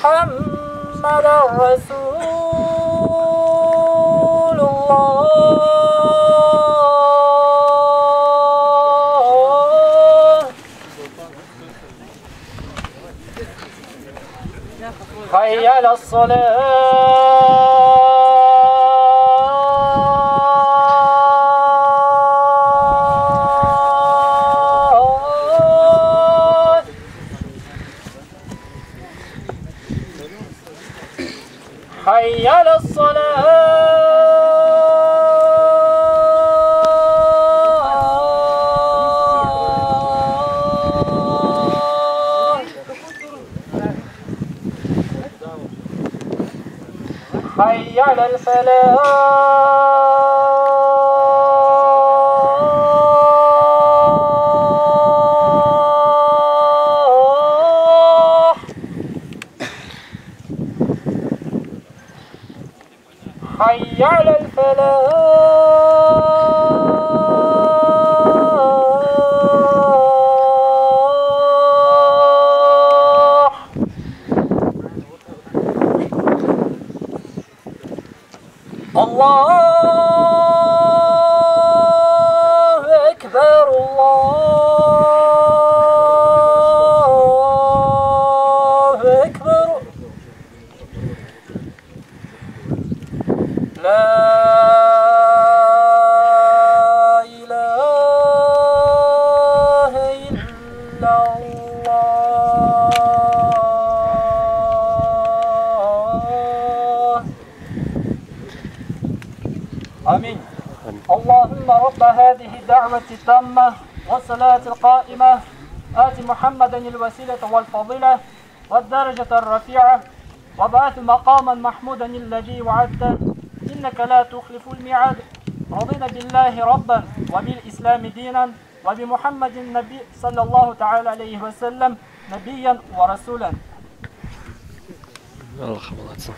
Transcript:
محمدا رسول الله. حي على الصلاة. حي على الصلاة. حي على الفلاح. حي على الفلاح. الله أكبر الله أكبر. لا إله إلا الله. آمين. اللهم رب هذه الدعوة التامة والصلاة القائمة آت محمدا الوسيلة والفضيلة والدرجة الرفيعة وبعث مقاما محمودا الذي وعدته إنك لا تخلف الميعاد. رضينا بالله ربا وبالإسلام دينا وبمحمد النبي صلى الله تعالى عليه وسلم نبيا ورسولا. Allah kabul etsin.